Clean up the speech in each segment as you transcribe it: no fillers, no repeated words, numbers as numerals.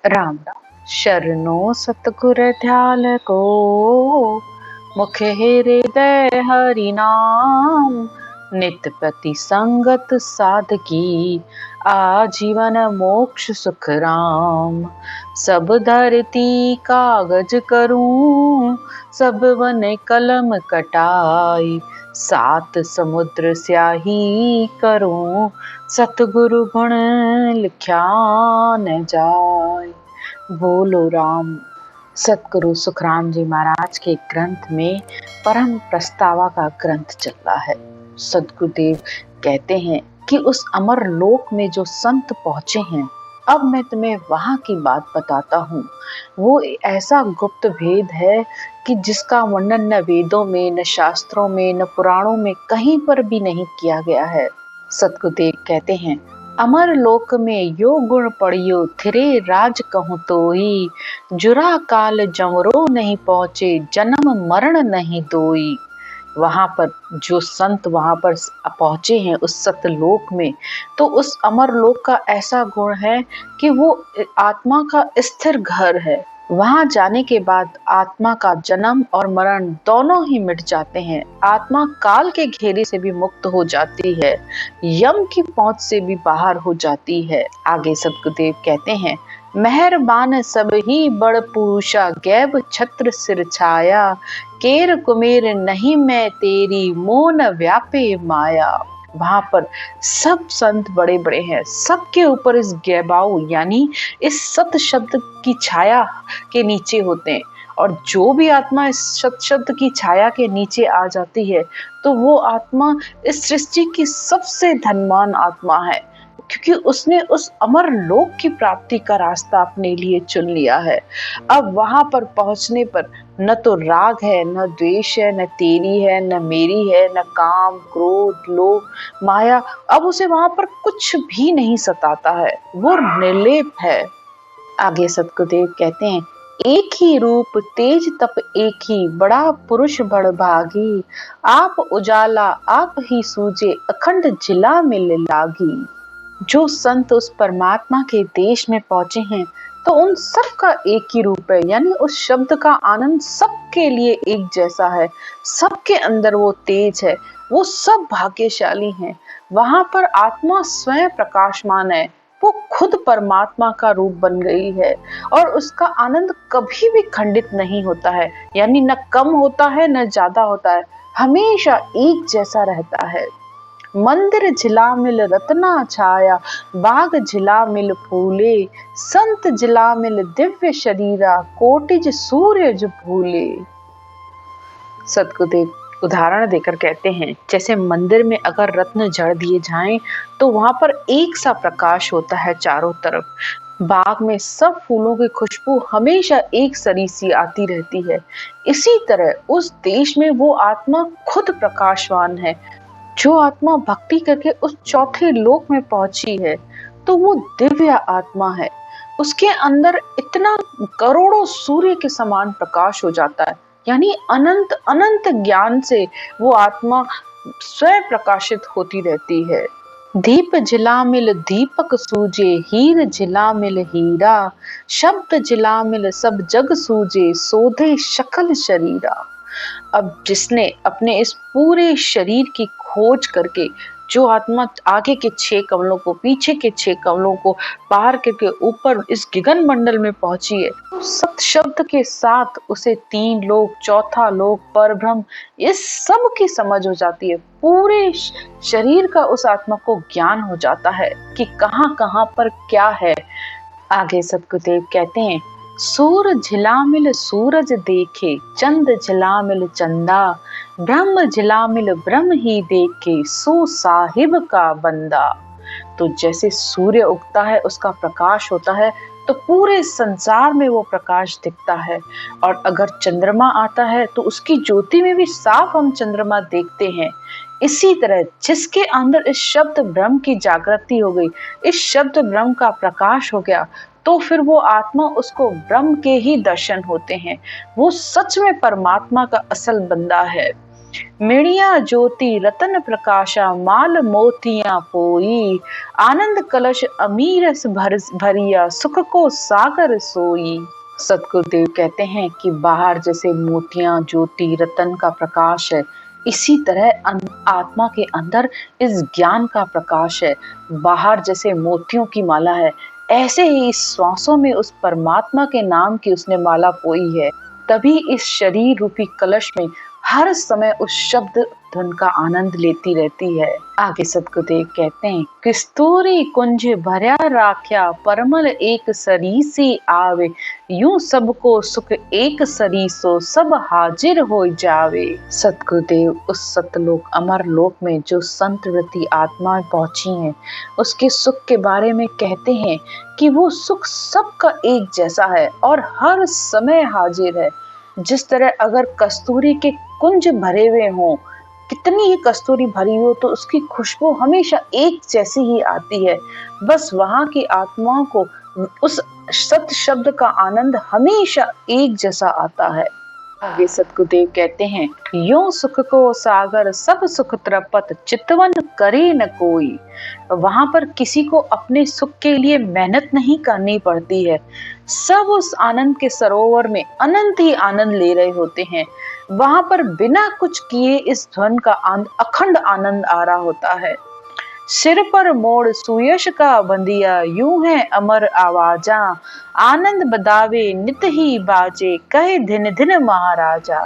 राम राम। शरणों सतगुर ध्याल को, मुख हृदय हरि नाम। नित प्रति संगत साधकी, आजीवन मोक्ष सुख राम। सब धरती कागज करूं, सब वन कलम कटाई। सात समुद्र स्याही करूं, सतगुरु गुण लिख्या न जाय। बोलो राम। सतगुरु सुखराम जी महाराज के ग्रंथ में परम प्रस्तावा का ग्रंथ चल रहा है। सतगुरुदेव कहते हैं कि उस अमर लोक में जो संत पहुंचे हैं, अब मैं तुम्हें वहां की बात बताता हूँ। वो ऐसा गुप्त भेद है कि जिसका वर्णन न वेदों में, न शास्त्रों में, न पुराणों में कहीं पर भी नहीं किया गया है। सतगुरुदेव कहते हैं, अमर लोक में यो गुण पड़ियो, थिरे राज कहूँ तोई। जुरा काल जमरो नहीं पहुंचे, जन्म मरण नहीं दोई। वहां पर जो संत वहां पर पहुंचे हैं उस सतलोक में, तो उस अमर लोक का ऐसा गुण है कि वो आत्मा का स्थिर घर है। वहां जाने के बाद आत्मा का जन्म और मरण दोनों ही मिट जाते हैं। आत्मा काल के घेरे से भी मुक्त हो जाती है, यम की पहुंच से भी बाहर हो जाती है। आगे सतगुरुदेव कहते हैं, मेहरबान सब ही बड़ पुरुषा, गैब छत्र सिर छाया। केर कुमेर नहीं मैं तेरी, मोन व्यापे माया। वहां पर सब संत बड़े बड़े हैं, सबके ऊपर इस गैबाऊ यानी इस सत शब्द की छाया के नीचे होते हैं। और जो भी आत्मा इस सत शब्द की छाया के नीचे आ जाती है, तो वो आत्मा इस सृष्टि की सबसे धनवान आत्मा है, क्योंकि उसने उस अमर लोक की प्राप्ति का रास्ता अपने लिए चुन लिया है। अब वहां पर पहुंचने पर न तो राग है, न द्वेष है, न तेरी है, न मेरी है, न काम क्रोध लोभ माया। अब उसे वहां पर कुछ भी नहीं सताता है, वो निर्लेप है। आगे सतगुरुदेव कहते हैं, एक ही रूप तेज तप एक ही, बड़ा पुरुष बड़ भागी। आप उजाला आप ही सूझे, अखंड जिला मिल लागी। जो संत उस परमात्मा के देश में पहुंचे हैं, तो उन सब का एक ही रूप है, यानी उस शब्द का आनंद सबके लिए एक जैसा है। सबके अंदर वो तेज है, वो सब भाग्यशाली हैं। वहां पर आत्मा स्वयं प्रकाशमान है, वो खुद परमात्मा का रूप बन गई है, और उसका आनंद कभी भी खंडित नहीं होता है, यानी न कम होता है न ज्यादा होता है, हमेशा एक जैसा रहता है। मंदिर झिलामिल रत्ना छाया, बाग झिलामिल फूले। संत झिलामिल दिव्य शरीरा, कोटिज सूरज भूले। सतगुरुदेव उदाहरण देकर कहते हैं, जैसे मंदिर में अगर रत्न जड़ दिए जाएं तो वहां पर एक सा प्रकाश होता है चारों तरफ। बाग में सब फूलों की खुशबू हमेशा एक सरी सी आती रहती है। इसी तरह उस देश में वो आत्मा खुद प्रकाशवान है। जो आत्मा भक्ति करके उस चौथे लोक में पहुंची है, तो वो दिव्य आत्मा है। उसके अंदर इतना करोड़ों सूर्य के समान प्रकाश हो जाता है, यानी अनंत अनंत ज्ञान से वो आत्मा स्वयं प्रकाशित होती रहती है। दीप झिलामिल दीपक सूजे, हीर झिलामिल हीरा। शब्द झिलामिल सब जग सूजे, सोधे शकल शरीरा। अब जिसने अपने इस पूरे शरीर की खोज करके, जो आत्मा आगे के 6 कमलों को, पीछे के 6 कमलों को पार करके ऊपर इस गगन मंडल में पहुंची है, सत शब्द के साथ उसे 3 लोक, चौथा लोक, परब्रह्म, इस सब की समझ हो जाती है। पूरे शरीर का उस आत्मा को ज्ञान हो जाता है कि कहाँ कहाँ पर क्या है। आगे सतगुरुदेव कहते हैं, सूर झिलामिल सूरज देखे, चंद झिलामिल चंदा। ब्रह्म झिलामिल ब्रह्म ही देखे, सो साहिब का बंदा। तो जैसे सूर्य उगता है, उसका प्रकाश होता है, तो पूरे संसार में वो प्रकाश दिखता है। और अगर चंद्रमा आता है तो उसकी ज्योति में भी साफ हम चंद्रमा देखते हैं। इसी तरह जिसके अंदर इस शब्द ब्रह्म की जागृति हो गई, इस शब्द ब्रह्म का प्रकाश हो गया, तो फिर वो आत्मा, उसको ब्रह्म के ही दर्शन होते हैं। वो सच में परमात्मा का असल बंदा है। मिड़िया ज्योति रतन प्रकाशा माल मोतियां पोई, आनंद कलश अमीरस भरिया सुख को सागर सोई। सतगुरुदेव कहते हैं कि बाहर जैसे मोतियां ज्योति रतन का प्रकाश है, इसी तरह आत्मा के अंदर इस ज्ञान का प्रकाश है। बाहर जैसे मोतियों की माला है, ऐसे ही इस श्वासों में उस परमात्मा के नाम की उसने माला पोई है। तभी इस शरीर रूपी कलश में हर समय उस शब्द धुन का आनंद लेती रहती है। आगे सतगुरुदेव कहते हैं, कस्तूरी कुंज भर्या राख्या परमल एक सरीसी आवे, यूं सबको सुख एक सरीसो सब हाजिर हो जावे। सतगुरुदेव उस सतलोक अमर लोक में जो संत वृत्ति आत्माएं पहुंची हैं, उसके सुख के बारे में कहते हैं कि वो सुख सबका एक जैसा है और हर समय हाजिर है। जिस तरह अगर कस्तूरी के कुंज भरे हुए हों, कितनी ही कस्तूरी भरी हो तो उसकी खुशबू हमेशा एक जैसी ही आती है। बस वहां की आत्माओं को उस सत शब्द का आनंद हमेशा एक जैसा आता है। आगे सतगुरुदेव कहते हैं, यो सुख को सागर सब सुख त्रपत चितवन करे न कोई। वहां पर किसी को अपने सुख के लिए मेहनत नहीं करनी पड़ती है। सब उस आनंद के सरोवर में अनंत ही आनंद ले रहे होते हैं। वहां पर बिना कुछ किए इस ध्वन का अखंड आनंद आ रहा होता है। सिर पर मोड़ सुयश का बंदिया, यूं है अमर आवाजा, आनंद बदावे नित ही बाजे, कहे धिन धिन महाराजा।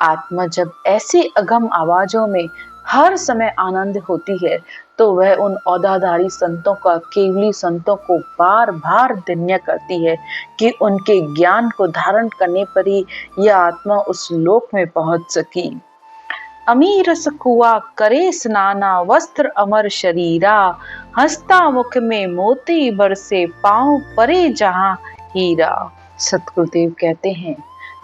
आत्मा जब ऐसी अगम आवाजों में हर समय आनंद होती है तो वह उन औदाधारी संतों का, केवली संतों को बार बार धन्य करती है कि उनके ज्ञान को धारण करने पर ही यह आत्मा उस लोक में पहुंच सकी। अमीरस कुआ करे स्नाना, वस्त्र अमर शरीरा, हंसता मुख में मोती बरसे, पांव परे जहां हीरा। सतगुरुदेव कहते हैं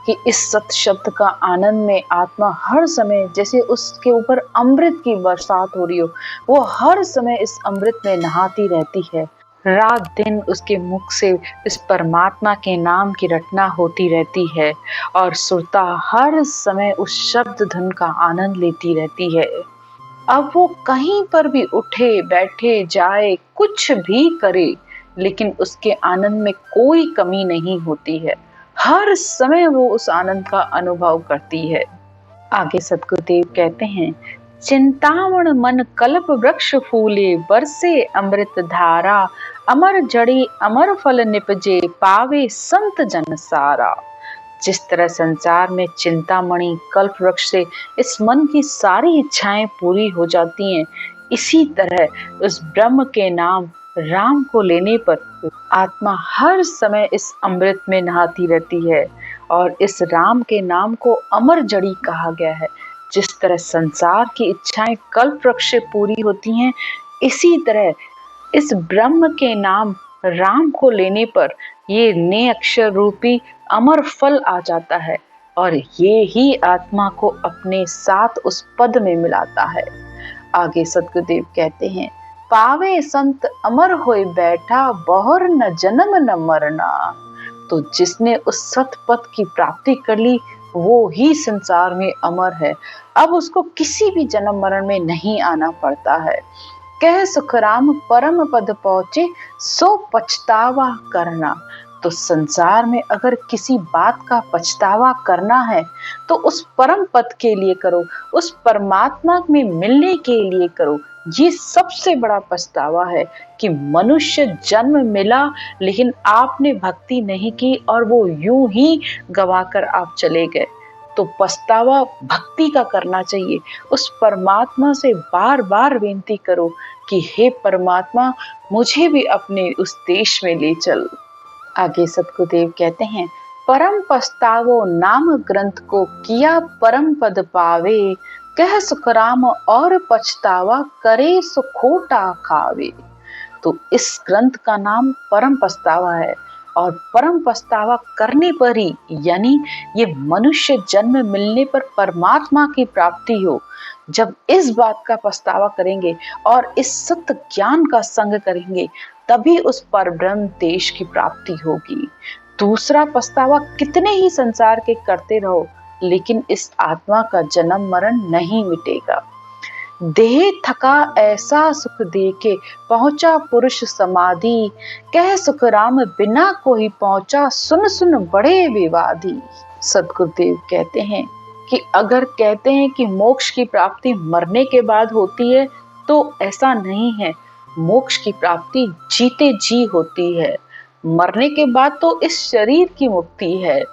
कि इस सत शब्द का आनंद में आत्मा हर समय जैसे उसके ऊपर अमृत की बरसात हो रही हो, वो हर समय इस अमृत में नहाती रहती है। रात दिन उसके मुख से इस परमात्मा के नाम की रटना होती रहती है और सुरता हर समय उस शब्द धुन का आनंद लेती रहती है। अब वो कहीं पर भी उठे बैठे जाए कुछ भी करे, लेकिन उसके आनंद में कोई कमी नहीं होती है। हर समय वो उस आनंद का अनुभव करती है। आगे सतगुरुदेव कहते हैं, चिंतामण मन कल्प वृक्ष फूले, बरसे अमृत धारा, अमर जड़ी अमर फल निपजे, पावे संत जन सारा। जिस तरह संसार में चिंतामणि कल्प वृक्ष से इस मन की सारी इच्छाएं पूरी हो जाती हैं, इसी तरह उस ब्रह्म के नाम राम को लेने पर आत्मा हर समय इस अमृत में नहाती रहती है और इस राम के नाम को अमर जड़ी कहा गया है। जिस तरह संसार की इच्छाएं कल्प वृक्ष से पूरी होती हैं, इसी तरह इस ब्रह्म के नाम राम को लेने पर ये ने अक्षर रूपी अमर फल आ जाता है और ये ही आत्मा को अपने साथ उस पद में मिलाता है। आगे सतगुरुदेव कहते हैं, पावे संत अमर होए बैठा, बहुर न जन्म न मरना। तो जिसने उस सत पद की प्राप्ति कर ली वो ही संसार में अमर है। अब उसको किसी भी जन्म मरण में नहीं आना पड़ता है। कह सुखराम परम पद पहुंचे, सो पछतावा करना। तो संसार में अगर किसी बात का पछतावा करना है तो उस परम पद के लिए करो, उस परमात्मा में मिलने के लिए करो। ये सबसे बड़ा पछतावा है कि मनुष्य जन्म मिला लेकिन आपने भक्ति नहीं की और वो यूं ही गवाकर आप चले गए। तो पछतावा भक्ति का करना चाहिए। उस परमात्मा से बार बार विनती करो कि हे परमात्मा, मुझे भी अपने उस देश में ले चल। आगे सतगुरुदेव कहते हैं, परम पछतावो नाम ग्रंथ को, किया परम पद पावे, कह सुखराम और पछतावा, करे सुखोटा खावे। तो इस ग्रंथ का नाम परम पछतावा है और परम पछतावा करने पर ही, यानी ये मनुष्य जन्म मिलने पर परमात्मा की प्राप्ति हो, जब इस बात का पछतावा करेंगे और इस सत्य ज्ञान का संग करेंगे तभी उस परब्रह्म देश की प्राप्ति होगी। दूसरा पछतावा कितने ही संसार के करते रहो, लेकिन इस आत्मा का जन्म मरण नहीं मिटेगा। देह थका ऐसा सुख दे के पहुंचा पुरुष समाधि, कह सुख राम बिना कोई पहुंचा, सुन सुन बड़े विवादी। सदगुरुदेव कहते हैं कि अगर कहते हैं कि मोक्ष की प्राप्ति मरने के बाद होती है, तो ऐसा नहीं है। मोक्ष की प्राप्ति जीते जी होती है। मरने के बाद तो इस शरीर की मुक्ति है,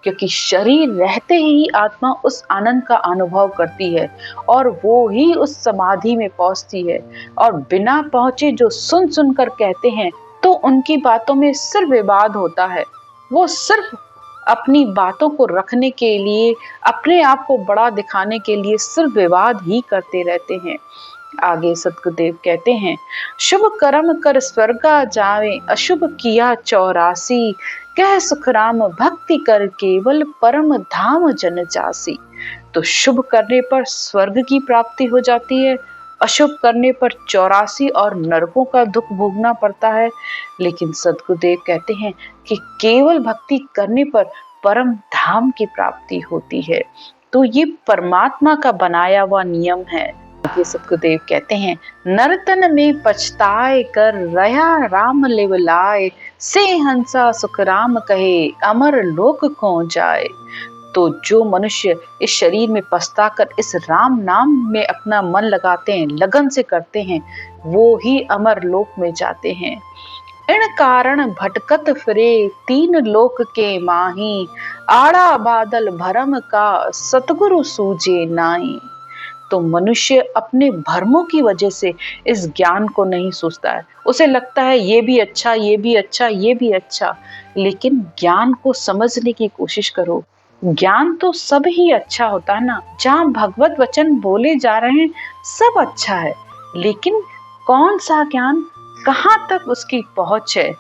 क्योंकि शरीर रहते ही आत्मा उस आनंद का अनुभव करती है और वो ही उस समाधि में पहुंचती है। और बिना पहुंचे जो सुन सुनकर कहते हैं, तो उनकी बातों में सिर्फ विवाद होता है। वो सिर्फ अपनी बातों को रखने के लिए, अपने आप को बड़ा दिखाने के लिए सिर्फ विवाद ही करते रहते हैं। आगे सतगुरुदेव कहते हैं, शुभ कर्म कर स्वर्गा जावे, अशुभ किया 84, कह सुख राम भक्ति कर केवल परम धाम जन जासी। तो शुभ करने पर स्वर्ग की प्राप्ति हो जाती है, अशुभ करने पर 84 और नरकों का दुख भोगना पड़ता है। लेकिन सतगुरुदेव कहते हैं कि केवल भक्ति करने पर परम धाम की प्राप्ति होती है। तो ये परमात्मा का बनाया हुआ नियम है। ये सतगुरुदेव कहते हैं, नरतन में पछताए कर रया राम लिव लाए, से हंसा सुख राम कहे अमर लोक को जाए। तो जो मनुष्य इस शरीर में पछता कर इस राम नाम में अपना मन लगाते हैं, लगन से करते हैं, वो ही अमर लोक में जाते हैं। इन कारण भटकत फिरे 3 लोक के माही, आड़ा बादल भरम का सतगुरु सूझे नाई। तो मनुष्य अपने भ्रमों की वजह से इस ज्ञान को नहीं सोचता है। उसे लगता है ये भी अच्छा, ये भी अच्छा, ये भी अच्छा। लेकिन ज्ञान को समझने की कोशिश करो। ज्ञान तो सब ही अच्छा होता है ना। जहाँ भगवत वचन बोले जा रहे हैं सब अच्छा है, लेकिन कौन सा ज्ञान, कहाँ तक उसकी पहुंच है?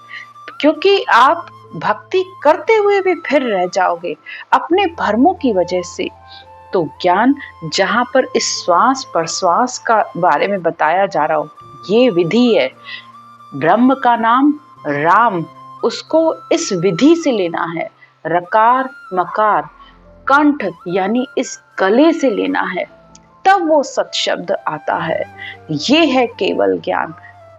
क्योंकि आप भक्ति करते हुए भी फिर रह जाओगे अपने भ्रमों की वजह से। तो ज्ञान जहां पर इस श्वास प्रश्वास का बारे में बताया जा रहा हो, ये विधि है। ब्रह्म का नाम राम, उसको इस विधि से लेना है। रकार मकार कंठ यानी इस गले से लेना है, तब वो सत शब्द आता है। ये है केवल ज्ञान।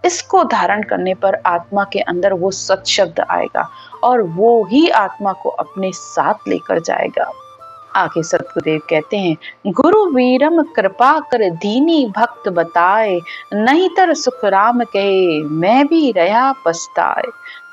इसको धारण करने पर आत्मा के अंदर वो सत शब्द आएगा और वो ही आत्मा को अपने साथ लेकर जाएगा। आगे सतगुरुदेव कहते हैं, गुरु वीरम कृपा कर दीनी भक्त बताए, नहीं तर सुख राम कहे मैं भी रहा पछताए।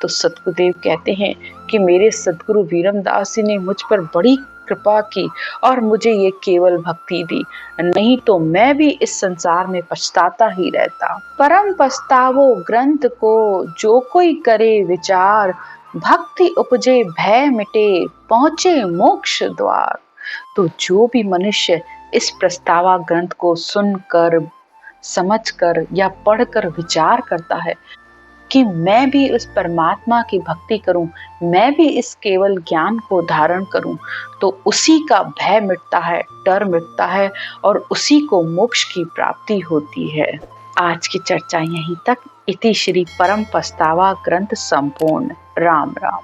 तो सतगुरुदेव कहते हैं कि मेरे सतगुरु वीरम दास जी ने मुझ पर बड़ी कृपा की और मुझे ये केवल भक्ति दी, नहीं तो मैं भी इस संसार में पछताता ही रहता। परम पछतावो ग्रंथ को जो कोई करे विचार, भक्ति उपजे भय मिटे पहुंचे मोक्ष द्वार। तो जो भी मनुष्य इस प्रस्तावा ग्रंथ को सुनकर, समझकर या पढ़कर विचार करता है कि मैं भी उस परमात्मा की भक्ति करूं, मैं भी इस केवल ज्ञान को धारण करूं, तो उसी का भय मिटता है, डर मिटता है और उसी को मोक्ष की प्राप्ति होती है। आज की चर्चा यहीं तक। इति श्री परम पछतावा ग्रंथ संपूर्ण। राम राम।